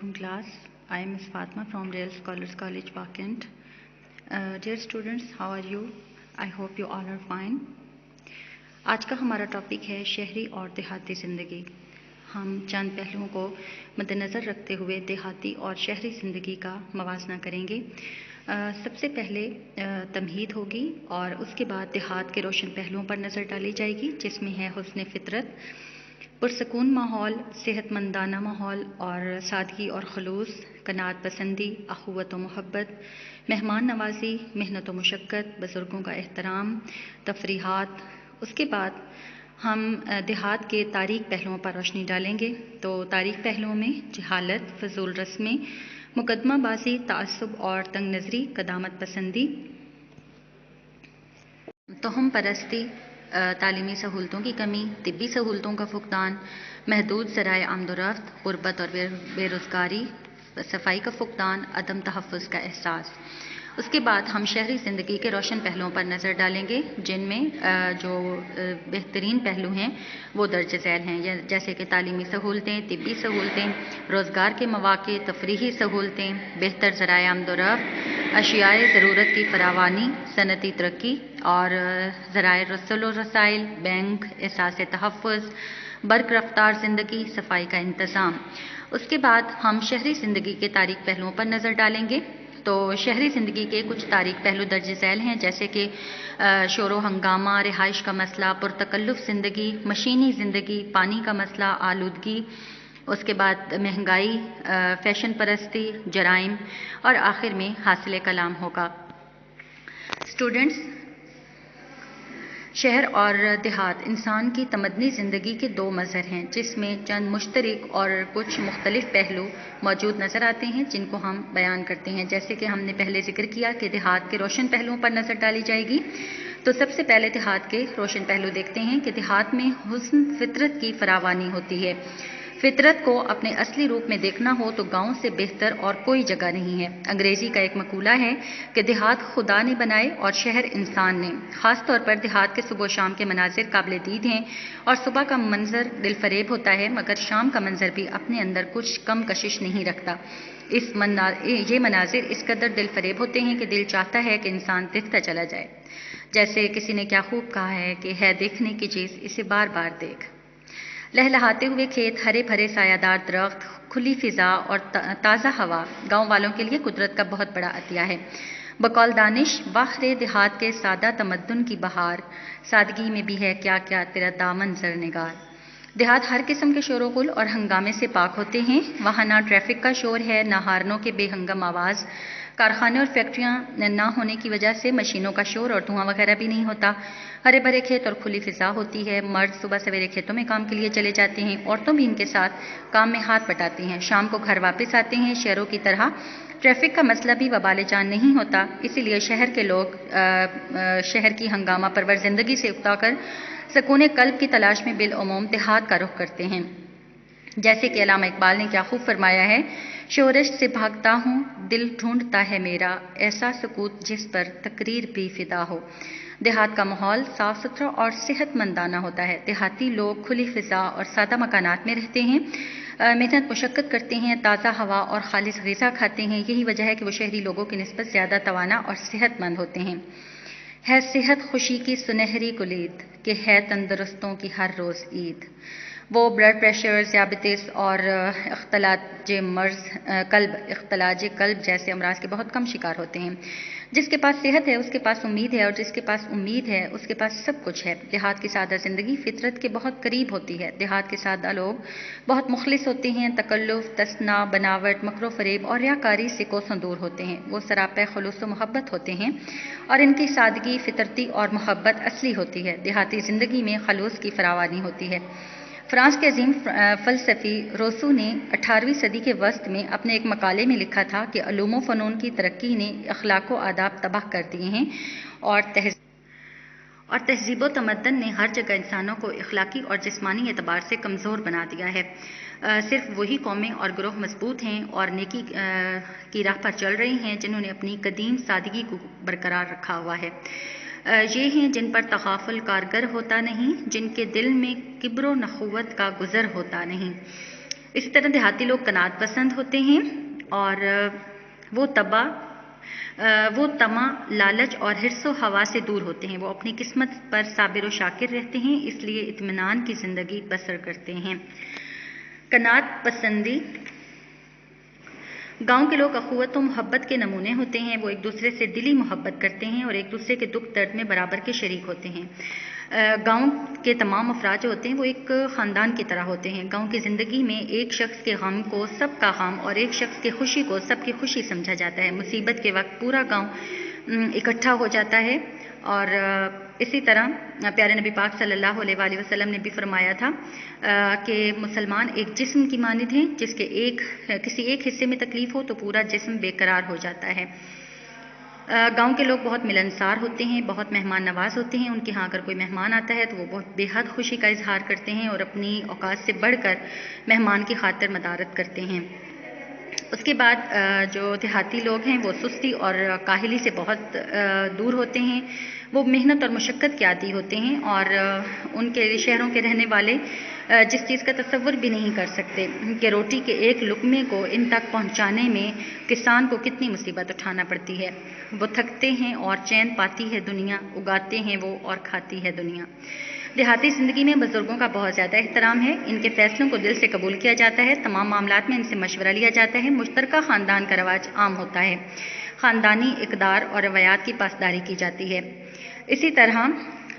welcome class. I am Ms. Fatma from Real Scholars College, Pakent. Dear students, how are you? I hope you all are fine. आज का हमारा topic है शहरी और देहाती ज़िंदगी। हम चंद पहलुओं को मद्देनज़र रखते हुए देहाती और शहरी ज़िंदगी का मवाजना करेंगे। सबसे पहले तमहीद होगी और उसके बाद देहात के रोशन पहलुओं पर नज़र डाली जाएगी, जिसमें है हुस्न फितरत, पुरसकून माहौल, सेहतमंदाना माहौल और सादगी और खलूस, कनात पसंदी, अखुवत व मोहब्बत, मेहमान नवाजी, मेहनत व मुशक्क़त, बुज़ुर्गों का एहतराम, तफरीहात। उसके बाद हम देहात के तारीख पहलुओं पर रोशनी डालेंगे। तो तारीख पहलुओं में जहालत, फजूल रस्में, मुकदमाबाजी, तासुब और तंग नज़री, कदामत पसंदी, तोहम परस्ती, तालीमी सहूलतों की कमी, तिब्बी सहूलतों का फुकदान, महदूद ज़राए आमदोरफ्त, गुर्बत और बेरोज़गारी, सफाई का फुकदान, अदम तहफ़्फ़ुज़ का एहसास। उसके बाद हम शहरी ज़िंदगी के रोशन पहलुओं पर नज़र डालेंगे, जिनमें जो बेहतरीन पहलू हैं वो दर्ज ज़ैल हैं, जैसे कि तालीमी सहूलतें, तिब्बी सहूलतें, रोज़गार के मौक़े, तफरीही सहूलतें, बेहतर ज़राए आमदोरफ्त, अशियाए ज़रूरत की फरावानी, सनती तरक्की और ज़राए रसल व रसाइल, बैंक, एहसास तहफ़्फ़ुज़, बर्क रफ्तार ज़िंदगी, सफाई का इंतज़ाम। उसके बाद हम शहरी ज़िंदगी के तारीख पहलुओं पर नज़र डालेंगे। तो शहरी ज़िंदगी के कुछ तारीख पहलू दर्ज ज़ैल हैं, जैसे कि शोर हंगामा, रिहाइश का मसला, पुरतकल्लुफ़ ज़िंदगी, मशीनी ज़िंदगी, पानी का मसला, आलूदगी, उसके बाद महंगाई, फैशन परस्ती, जराइम और आखिर में हासिल कलाम होगा। स्टूडेंट्स, शहर और देहात इंसान की तमदनी ज़िंदगी के दो मज़हर हैं, जिसमें चंद मुश्तरक और कुछ मुख्तलिफ पहलू मौजूद नज़र आते हैं, जिनको हम बयान करते हैं। जैसे कि हमने पहले जिक्र किया कि देहात के रोशन पहलुओं पर नज़र डाली जाएगी। तो सबसे पहले देहात के रोशन पहलू देखते हैं कि देहात में हुस्न फितरत की फरावानी होती है। फितरत को अपने असली रूप में देखना हो तो गांव से बेहतर और कोई जगह नहीं है। अंग्रेजी का एक मकूला है कि देहात खुदा ने बनाए और शहर इंसान ने। ख़ास तौर पर देहात के सुबह शाम के मनाजिर काबिल दीद हैं और सुबह का मंजर दिल फरेब होता है, मगर शाम का मंजर भी अपने अंदर कुछ कम कशिश नहीं रखता। ये मनाजिर इस कदर दिल फरेब होते हैं कि दिल चाहता है कि इंसान देखता चला जाए। जैसे किसी ने क्या खूब कहा है कि है देखने की चीज़, इसे बार बार देख। लहलहाते हुए खेत, हरे भरे सायादार दरख्त, खुली फिजा और ताज़ा हवा गांव वालों के लिए कुदरत का बहुत बड़ा अतिया है। बकौल दानिश, वाह रे देहात के सादा तमद्दुन की बहार, सादगी में भी है क्या क्या तेरा दामन ज़रनिगार। देहात हर किस्म के शोरगुल और हंगामे से पाक होते हैं। वहाँ ना ट्रैफिक का शोर है, ना हारनों के बेहंगम आवाज़, कारखाने और फैक्ट्रियाँ ना होने की वजह से मशीनों का शोर और धुआं वगैरह भी नहीं होता। हरे भरे खेत और खुली फिजा होती है। मर्द सुबह सवेरे खेतों में काम के लिए चले जाते हैं, औरतों भी इनके साथ काम में हाथ बटाती हैं। शाम को घर वापस आते हैं। शहरों की तरह ट्रैफिक का मसला भी वबाले जान नहीं होता, इसीलिए शहर के लोग शहर की हंगामा परवर ज़िंदगी से उकताकर सकून कल्ब की तलाश में बिलउमूम देहात का रुख करते हैं। जैसे कि अल्लामा इकबाल ने क्या खूब फरमाया है, शोरश से भागता हूँ, दिल ढूंढता है मेरा, ऐसा सुकूत जिस पर तकरीर भी फिदा हो। देहात का माहौल साफ़ सुथरा और सेहतमंदाना होता है। देहाती लोग खुली फिजा और सादा मकानात में रहते हैं, मेहनत मुशक्क़त करते हैं, ताज़ा हवा और खालिस ग़िज़ा खाते हैं। यही वजह है कि वो शहरी लोगों की निस्बत ज़्यादा तवाना और सेहतमंद होते हैं। है सेहत खुशी की सुनहरी कुलीद कि है तंदुरुस्तों की हर रोज़ ईद। वो ब्लड प्रेशर, ज़ियाबतीस और इख्तलाज कल्ब जैसे अमराज के बहुत कम शिकार होते हैं। जिसके पास सेहत है उसके पास उम्मीद है, और जिसके पास उम्मीद है उसके पास सब कुछ है। देहात की सादा ज़िंदगी फितरत के बहुत करीब होती है। देहात के सादा लोग बहुत मुखलिस होते हैं। तकल्लुफ़, तसना, बनावट, मकरो फरेब और रियाकारी से कोसों दूर होते हैं। वो सरापे खुलूस व मोहब्बत होते हैं और इनकी सादगी फितरती और मोहब्बत असली होती है। देहाती ज़िंदगी में खलूस की फरावानी होती है। फ्रांस के अजीम फ़लसफ़ी रोसू ने 18वीं सदी के वस्त में अपने एक मकाले में लिखा था कि उलूम व फ़नून की तरक्की ने अखलाक व आदाब तबाह कर दिए हैं और तहज़ीब व तमद्दन ने हर जगह इंसानों को अखलाकी और जिस्मानी एतबार से कमज़ोर बना दिया है। सिर्फ वही कौमें और ग्रोह मजबूत हैं और नेकी की राह पर चल रही हैं जिन्होंने अपनी कदीम सादगी को बरकरार रखा हुआ है। ये हैं जिन पर तग़ाफ़ुल कारगर होता नहीं, जिनके दिल में किब्र व नख़ुवत का गुज़र होता नहीं। इसी तरह देहाती लोग कनात पसंद होते हैं और वो तमा, लालच और हिर्सो हवा से दूर होते हैं। वो अपनी किस्मत पर साबिर और शाकिर रहते हैं, इसलिए इत्मीनान की ज़िंदगी बसर करते हैं। कनात पसंदी गांव के लोग अखुवत और मोहब्बत के नमूने होते हैं। वो एक दूसरे से दिली मोहब्बत करते हैं और एक दूसरे के दुख दर्द में बराबर के शरीक होते हैं। गांव के तमाम अफराद जो होते हैं वो एक ख़ानदान की तरह होते हैं। गांव की ज़िंदगी में एक शख्स के गम को सबका गम और एक शख्स की खुशी को सबकी खुशी समझा जाता है। मुसीबत के वक्त पूरा गांव इकट्ठा हो जाता है। और इसी तरह प्यारे नबी पाक सल्लल्लाहु अलैहि वसल्लम ने भी फरमाया था कि मुसलमान एक जिस्म की मानिद हैं, जिसके किसी एक हिस्से में तकलीफ़ हो तो पूरा जिस्म बेकरार हो जाता है। गांव के लोग बहुत मिलनसार होते हैं, बहुत मेहमान नवाज होते हैं। उनके यहाँ अगर कोई मेहमान आता है तो वो बहुत बेहद खुशी का इजहार करते हैं और अपनी औकात से बढ़कर मेहमान की खातिर मदारत करते हैं। उसके बाद जो देहाती लोग हैं वो सुस्ती और काहली से बहुत दूर होते हैं। वो मेहनत और मुशक्क़त के आदी होते हैं और उनके शहरों के रहने वाले जिस चीज़ का तसव्वुर भी नहीं कर सकते कि रोटी के एक लुक़मे को इन तक पहुंचाने में किसान को कितनी मुसीबत उठाना पड़ती है। वो थकते हैं और चैन पाती है दुनिया, उगाते हैं वो और खाती है दुनिया। देहाती ज़िंदगी में बुज़ुर्गों का बहुत ज़्यादा एहतराम है। इनके फ़ैसलों को दिल से कबूल किया जाता है। तमाम मामलात में इनसे मशवरा लिया जाता है। मुश्तरका ख़ानदान का रवाज आम होता है। ख़ानदानी इक़दार और रवायात की पासदारी की जाती है। इसी तरह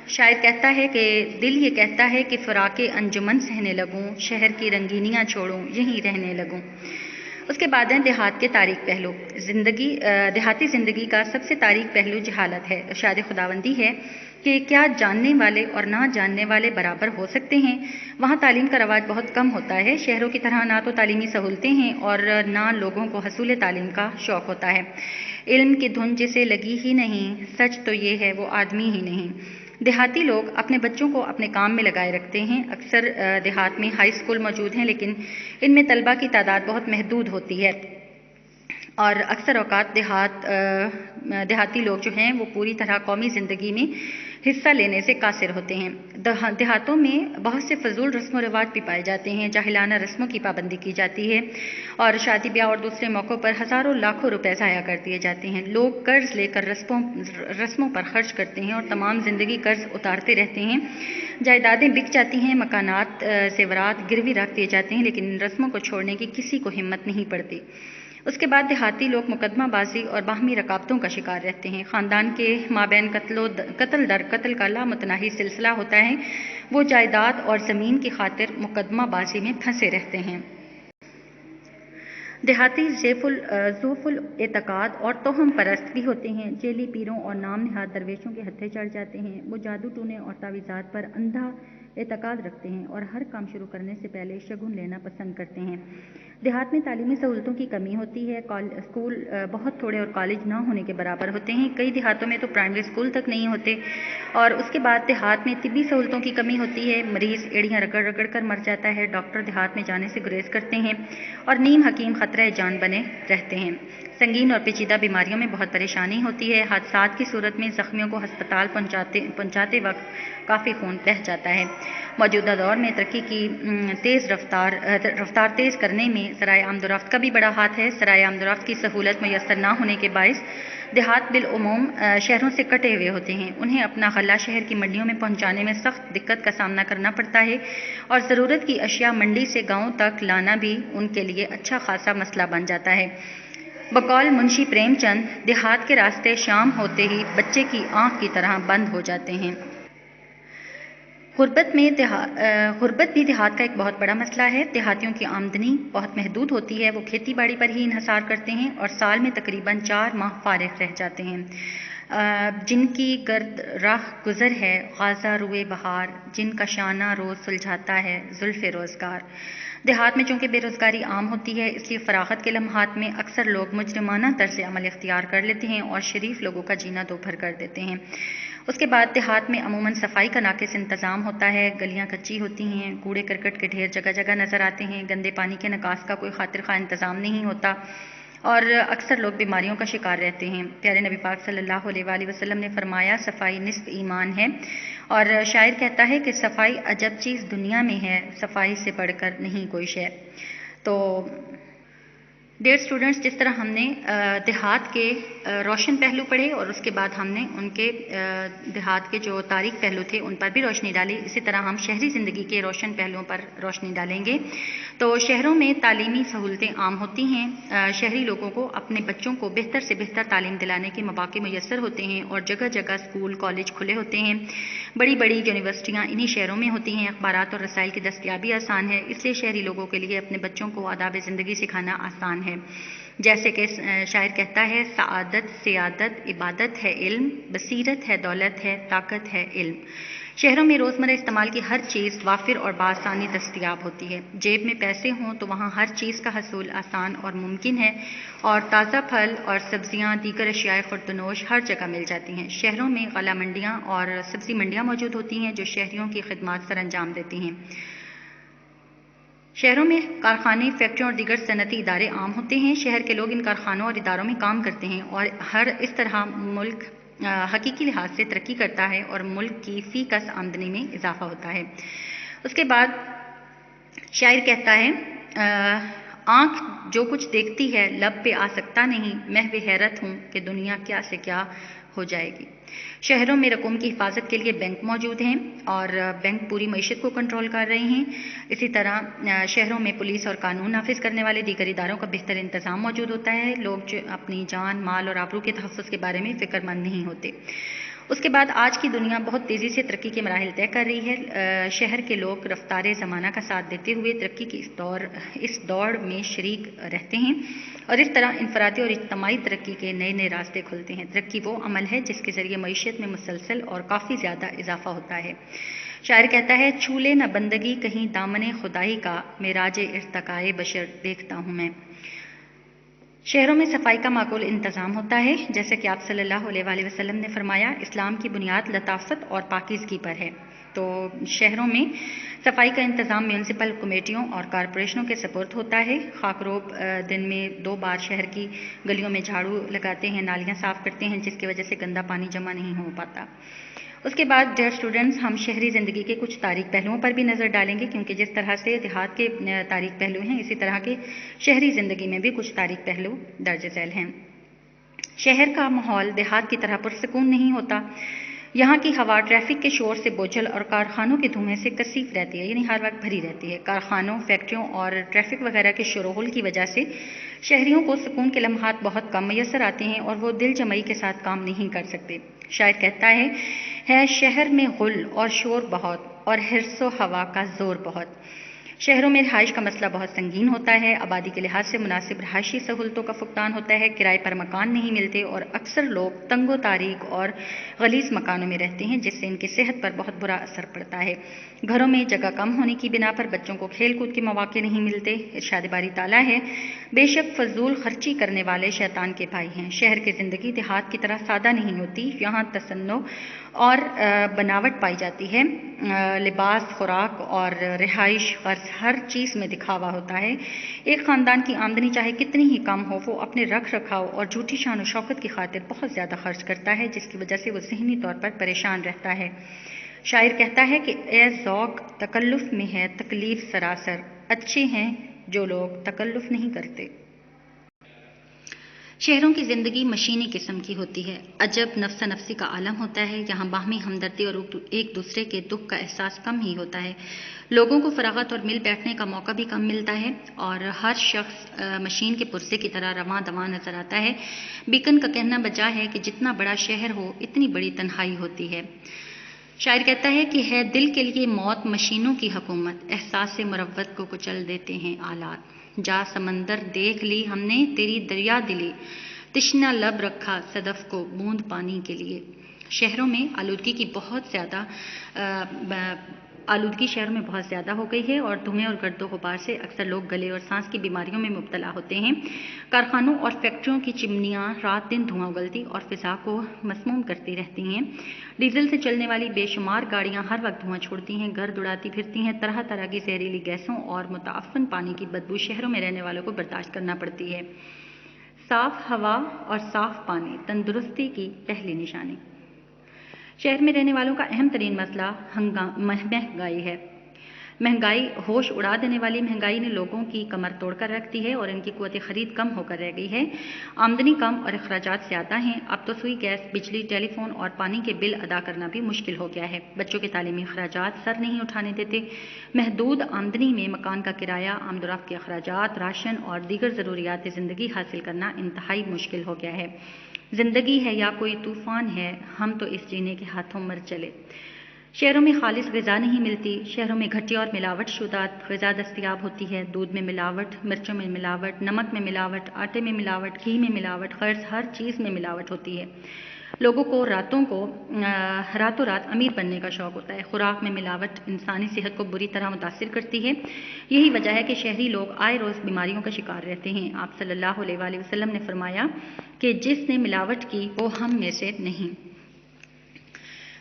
शायर कहता है कि दिल ये कहता है कि फ़िराक़े अंजुमन सहने लगूं, शहर की रंगीनियाँ छोड़ूं, यहीं रहने लगूं। उसके बाद है देहात के तारीख पहलू। देहाती ज़िंदगी का सबसे तारीख पहलू जहालत है। इरशाद खुदावंदी है कि क्या जानने वाले और ना जानने वाले बराबर हो सकते हैं। वहाँ तालीम का रवाज बहुत कम होता है। शहरों की तरह ना तो तालीमी सहूलतें हैं और ना लोगों को हसूल तालीम का शौक़ होता है। इल्म की धुन जिसे लगी ही नहीं, सच तो ये है वो आदमी ही नहीं। देहाती लोग अपने बच्चों को अपने काम में लगाए रखते हैं। अक्सर देहात में हाई स्कूल मौजूद हैं, लेकिन इनमें तलबा की तादाद बहुत महदूद होती है और अक्सर औकात देहाती लोग जो हैं वो पूरी तरह कौमी ज़िंदगी में हिस्सा लेने से कासिर होते हैं। देहातों में बहुत से फजूल रस्म व रिवाज भी पाए जाते हैं। जाहिलाना रस्मों की पाबंदी की जाती है और शादी ब्याह और दूसरे मौक़ों पर हज़ारों लाखों रुपए ज़ाया कर दिए जाते हैं। लोग कर्ज लेकर रस्मों पर खर्च करते हैं और तमाम ज़िंदगी कर्ज उतारते रहते हैं। जायदादें बिक जाती हैं, मकानात ज़ेवरात गिरवी रख दिए जाते हैं, लेकिन इन रस्मों को छोड़ने की किसी को हिम्मत नहीं पड़ती। उसके बाद देहाती लोग मुकदमाबाजी और बाहमी रकाबतों का शिकार रहते हैं। ख़ानदान के माबैन कत्ल दर कत्ल का लामुतनाही सिलसिला होता है। वो जायदाद और ज़मीन की खातिर मुकदमाबाजी में फंसे रहते हैं। देहाती ज़ोफ़ुल एतक़ाद और तोहम परस्त भी होते हैं। जेली पीरों और नाम नहाद दरवेशों के हत्थे चढ़ जाते हैं। वो जादू टूने और तावीज़ात पर अंधा एतक़ाद रखते हैं और हर काम शुरू करने से पहले शगुन लेना पसंद करते हैं। देहात में तालीमी सहूलतों की कमी होती है। स्कूल बहुत थोड़े और कॉलेज ना होने के बराबर होते हैं। कई देहातों में तो प्राइमरी स्कूल तक नहीं होते। और उसके बाद देहात में तिब्बी सहूलतों की कमी होती है। मरीज़ एड़ियाँ रगड़ रगड़ कर मर जाता है। डॉक्टर देहात में जाने से गुरेज करते हैं और नीम हकीम खतरा जान बने रहते हैं। संगीन और पेचीदा बीमारियों में बहुत परेशानी होती है। हादसात की सूरत में ज़ख्मियों को अस्पताल पहुँचाते वक्त काफ़ी खून बह जाता है। मौजूदा दौर में तरक्की की रफ्तार तेज़ करने में ज़राए आमदोरफ्त का भी बड़ा हाथ है। ज़राए आमदोरफ्त की सहूलत मैसर ना होने के बायस देहात बिलउमूम शहरों से कटे हुए होते हैं। उन्हें अपना गल्ला शहर की मंडियों में पहुंचाने में सख्त दिक्कत का सामना करना पड़ता है और ज़रूरत की अशिया मंडी से गाँव तक लाना भी उनके लिए अच्छा खासा मसला बन जाता है। बकौल मुंशी प्रेमचंद, देहात के रास्ते शाम होते ही बच्चे की आँख की तरह बंद हो जाते हैं। गुर्बत भी देहात का एक बहुत बड़ा मसला है। देहातियों की आमदनी बहुत महदूद होती है। वो खेती बाड़ी पर ही इन्हसार करते हैं और साल में तकरीबन 4 माह फारिग रह जाते हैं। जिनकी गर्द राह गुज़र है ग़ाज़ा रुए बहार, जिनका शाना रोज़ सुलझाता है ज़ुल्फ़े रोज़गार। देहात में चूँकि बेरोज़गारी आम होती है, इसलिए फ़राग़त के लम्हात में अक्सर लोग मुजरिमाना तर्ज़ अमल इख्तियार कर लेते हैं और शरीफ लोगों का जीना दोभर कर देते हैं। उसके बाद देहात में अमूमन सफाई का नाक़िस इंतज़ाम होता है। गलियाँ कच्ची होती हैं, कूड़े करकट के ढेर जगह जगह नज़र आते हैं। गंदे पानी के निकास का कोई खातिर खा इंतज़ाम नहीं होता और अक्सर लोग बीमारियों का शिकार रहते हैं। प्यारे नबी पाक सल्लल्लाहु अलैहि वसल्लम ने फरमाया, सफाई निस्फ ईमान है। और शायर कहता है कि सफाई अजब चीज़ दुनिया में है, सफाई से बढ़कर नहीं कोई शय। تو ڈیئر اسٹوڈنٹس، جس طرح ہم نے دیہات کے روشن پہلو پڑھے اور اس کے بعد ہم نے ان کے دیہات کے جو تاریک پہلو تھے ان پر بھی روشنی ڈالی، اسی طرح ہم شہری زندگی کے روشن پہلوؤں پر روشنی ڈالیں گے۔ تو شہروں میں تعلیمی سہولتیں عام ہوتی ہیں، شہری لوگوں کو اپنے بچوں کو بہتر سے بہتر تعلیم دلانے کے مواقع میسر ہوتے ہیں اور جگہ جگہ اسکول کالج کھلے ہوتے ہیں، بڑی بڑی یونیورسٹیاں انہی شہروں میں ہوتی ہیں، اخبارات اور رسائل کی دستیابی آسان ہے، اس لیے شہری لوگوں کے لیے اپنے بچوں کو آداب زندگی سکھانا آسان ہے۔ جیسے کہ شاعر کہتا ہے، سعادت سیادت عبادت ہے علم، بصیرت ہے دولت ہے طاقت ہے علم۔ شہروں میں روزمرہ استعمال کی ہر چیز وافر اور بآسانی دستیاب ہوتی ہے، جیب میں پیسے ہوں تو وہاں ہر چیز کا حصول آسان اور ممکن ہے، اور تازہ پھل اور سبزیاں دیگر اشیاء خوردنوش ہر جگہ مل جاتی ہیں۔ شہروں میں غلہ منڈیاں اور سبزی منڈیاں موجود ہوتی ہیں جو شہریوں کی خدمات سر انجام دیتی ہیں۔ شہروں میں کارخانے، فیکٹریوں اور دیگر صنعتی ادارے عام ہوتے ہیں۔ شہر کے لوگ ان کارخانوں اور اداروں میں کام کرتے ہیں اور اس طرح ملک حقیقی لحاظ سے ترقی کرتا ہے اور ملک کی فی کس آمدنی میں اضافہ ہوتا ہے۔ اس کے بعد شاعر کہتا ہے، آنکھ جو کچھ دیکھتی ہے لب پہ آ سکتا نہیں، محو حیرت ہوں کہ دنیا کیا سے کیا ہو جائے گی۔ شہروں میں رقوم کی حفاظت کے لیے بینک موجود ہیں اور بینک پوری معیشت کو کنٹرول کر رہے ہیں۔ اسی طرح شہروں میں پولیس اور قانون نافذ کرنے والے دیگر اداروں کا بہتر انتظام موجود ہوتا ہے۔ لوگ جو اپنی جان مال اور آبرو کے تحفظ کے بارے میں فکر مند نہیں ہوتے۔ اس کے بعد آج کی دنیا بہت تیزی سے ترقی کے مراحل طے کر رہی ہے۔ شہر کے لوگ رفتار زمانہ کا ساتھ دیتے ہوئے ترقی کی اس دوڑ میں شریک رہتے ہیں اور اس طرح انفرادی اور اجتماعی ترقی کے نئے نئے راستے کھلتے ہیں۔ ترقی وہ عمل ہے جس کے ذریعے معیشت میں مسلسل اور کافی زیادہ اضافہ ہوتا ہے۔ شاعر کہتا ہے، چھولے نہ بندگی کہیں دامن خدائی کا، معراج ارتقائے بشر دیکھتا ہوں میں۔ شہروں میں صفائی کا معقول انتظام ہوتا ہے، جیسے کہ آپ صلی اللہ علیہ وآلہ وسلم نے فرمایا، اسلام کی بنیاد لطافت اور پاکیزگی پر ہے۔ تو شہروں میں صفائی کا انتظام میونسپل کمیٹیوں اور کارپوریشنوں کے سپرد ہوتا ہے۔ خاکروب دن میں 2 بار شہر کی گلیوں میں جھاڑو لگاتے ہیں، نالیاں صاف کرتے ہیں، جس کی وجہ سے گندا پانی جمع نہیں ہو پاتا۔ اس کے بعد ڈیئر اسٹوڈنٹس، ہم شہری زندگی کے کچھ تاریک پہلوؤں پر بھی نظر ڈالیں گے، کیونکہ جس طرح سے دیہات کے تاریک پہلو ہیں، اسی طرح کے شہری زندگی میں بھی کچھ تاریک پہلو درج ذیل ہیں۔ شہر کا ماحول دیہات کی طرح پرسکون نہیں ہوتا۔ یہاں کی ہوا ٹریفک کے شور سے بوجھل اور کارخانوں کے دھوئیں سے کثیف رہتی ہے، یعنی ہر وقت بھری رہتی ہے۔ کارخانوں، فیکٹریوں اور ٹریفک وغیرہ کے شور و غل کی وجہ سے شہریوں کو سکون کے لمحات بہت کم میسر آتے ہیں اور وہ دل جمعی کے ساتھ کام نہیں کر سکتے۔ شاعر کہتا ہے شہر میں غل اور شور بہت اور حرص و ہوا کا زور بہت۔ شہروں میں رہائش کا مسئلہ بہت سنگین ہوتا ہے، آبادی کے لحاظ سے مناسب رہائشی سہولتوں کا فقدان ہوتا ہے، کرائے پر مکان نہیں ملتے اور اکثر لوگ تنگ و تاریک اور غلیظ مکانوں میں رہتے ہیں، جس سے ان کی صحت پر بہت برا اثر پڑتا ہے۔ گھروں میں جگہ کم ہونے کی بنا پر بچوں کو کھیل کود کے مواقع نہیں ملتے۔ ارشاد باری تعالیٰ ہے، بے شک فضول خرچی کرنے والے شیطان کے بھائی ہیں۔ شہر کی زندگی دیہات کی طرح سادہ نہیں ہوتی، یہاں تصنع اور بناوٹ پائی جاتی ہے۔ لباس، خوراک اور رہائش، قرض، ہر چیز میں دکھاوا ہوتا ہے۔ ایک خاندان کی آمدنی چاہے کتنی ہی کم ہو، وہ اپنے رکھ رکھاؤ اور جھوٹی شان و شوکت کی خاطر بہت زیادہ خرچ کرتا ہے، جس کی وجہ سے وہ ذہنی طور پر پریشان رہتا ہے۔ شاعر کہتا ہے کہ اے ذوق تکلف میں ہے تکلیف سراسر، اچھے ہیں جو لوگ تکلف نہیں کرتے۔ شہروں کی زندگی مشینی قسم کی ہوتی ہے، عجب نفسا نفسی کا عالم ہوتا ہے۔ یہاں باہمی ہمدردی اور ایک دوسرے کے دکھ کا احساس کم ہی ہوتا ہے۔ لوگوں کو فراغت اور مل بیٹھنے کا موقع بھی کم ملتا ہے اور ہر شخص مشین کے پرزے کی طرح رواں دواں نظر آتا ہے۔ بیکن کا کہنا بجا ہے کہ جتنا بڑا شہر ہو اتنی بڑی تنہائی ہوتی ہے۔ شاعر کہتا ہے کہ ہے دل کے لیے موت مشینوں کی حکومت، احساس مروت کو کچل دیتے ہیں آلات۔ جا سمندر دیکھ لی ہم نے تیری دریا دلی، تشنہ لب رکھا صدف کو بوند پانی کے لیے۔ شہروں میں آلودگی شہروں میں بہت زیادہ ہو گئی ہے اور دھوئیں اور گرد و غبار سے اکثر لوگ گلے اور سانس کی بیماریوں میں مبتلا ہوتے ہیں۔ کارخانوں اور فیکٹریوں کی چمنیاں رات دن دھواں اگلتی اور فضا کو مسموم کرتی رہتی ہیں۔ ڈیزل سے چلنے والی بے شمار گاڑیاں ہر وقت دھواں چھوڑتی ہیں، گرد اڑاتی پھرتی ہیں۔ طرح طرح کی زہریلی گیسوں اور متعفن پانی کی بدبو شہروں میں رہنے والوں کو برداشت کرنا پڑتی ہے۔ صاف ہوا اور صاف پانی تندرستی کی پہلی نشانی۔ شہر میں رہنے والوں کا اہم ترین مسئلہ مہنگائی ہے۔ مہنگائی، ہوش اڑا دینے والی مہنگائی نے لوگوں کی کمر توڑ کر رکھ دی ہے اور ان کی قوت خرید کم ہو کر رہ گئی ہے۔ آمدنی کم اور اخراجات زیادہ ہیں۔ اب تو سوئی، گیس، بجلی، ٹیلی فون اور پانی کے بل ادا کرنا بھی مشکل ہو گیا ہے۔ بچوں کے تعلیمی اخراجات سر نہیں اٹھانے دیتے۔ محدود آمدنی میں مکان کا کرایہ، آمد و رفت کے اخراجات، راشن اور دیگر ضروریات زندگی حاصل کرنا انتہائی مشکل ہو گیا ہے۔ زندگی ہے یا کوئی طوفان ہے، ہم تو اس جینے کے ہاتھوں مر چلے۔ شہروں میں خالص غذا نہیں ملتی۔ شہروں میں گھٹیا اور ملاوٹ شدہ غذا دستیاب ہوتی ہے۔ دودھ میں ملاوٹ، مرچوں میں ملاوٹ، نمک میں ملاوٹ، آٹے میں ملاوٹ، گھی میں ملاوٹ، غرض ہر چیز میں ملاوٹ ہوتی ہے۔ لوگوں کو راتوں رات امیر بننے کا شوق ہوتا ہے۔ خوراک میں ملاوٹ انسانی صحت کو بری طرح متاثر کرتی ہے۔ یہی وجہ ہے کہ شہری لوگ آئے روز بیماریوں کا شکار رہتے ہیں۔ آپ صلی اللہ علیہ وآلہ وسلم نے فرمایا کہ جس نے ملاوٹ کی وہ ہم میں سے نہیں۔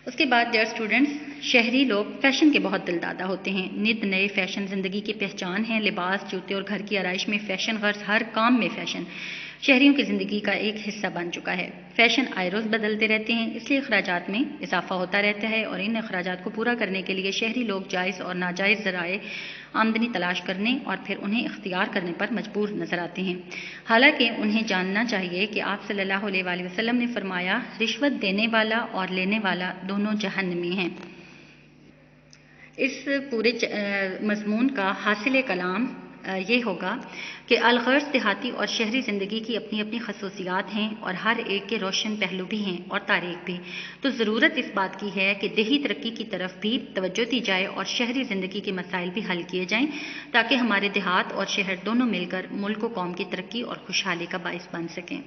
اس کے بعد ڈیئر اسٹوڈنٹس، شہری لوگ فیشن کے بہت دلدادہ ہوتے ہیں۔ نت نئے فیشن زندگی کی پہچان ہیں۔ لباس، جوتے اور گھر کی آرائش میں فیشن، غرض ہر کام میں فیشن شہریوں کی زندگی کا ایک حصہ بن چکا ہے۔ فیشن آئے روز بدلتے رہتے ہیں، اس لیے اخراجات میں اضافہ ہوتا رہتا ہے اور ان اخراجات کو پورا کرنے کے لیے شہری لوگ جائز اور ناجائز ذرائع آمدنی تلاش کرنے اور پھر انہیں اختیار کرنے پر مجبور نظر آتے ہیں۔ حالانکہ انہیں جاننا چاہیے کہ آپ صلی اللہ علیہ وآلہ وسلم نے فرمایا، رشوت دینے والا اور لینے والا دونوں جہنمی ہیں۔ اس پورے مضمون کا حاصل کلام یہ ہوگا کہ الغرض دیہاتی اور شہری زندگی کی اپنی اپنی خصوصیات ہیں اور ہر ایک کے روشن پہلو بھی ہیں اور تاریخ بھی۔ تو ضرورت اس بات کی ہے کہ دیہی ترقی کی طرف بھی توجہ دی جائے اور شہری زندگی کے مسائل بھی حل کیے جائیں تاکہ ہمارے دیہات اور شہر دونوں مل کر ملک و قوم کی ترقی اور خوشحالی کا باعث بن سکیں۔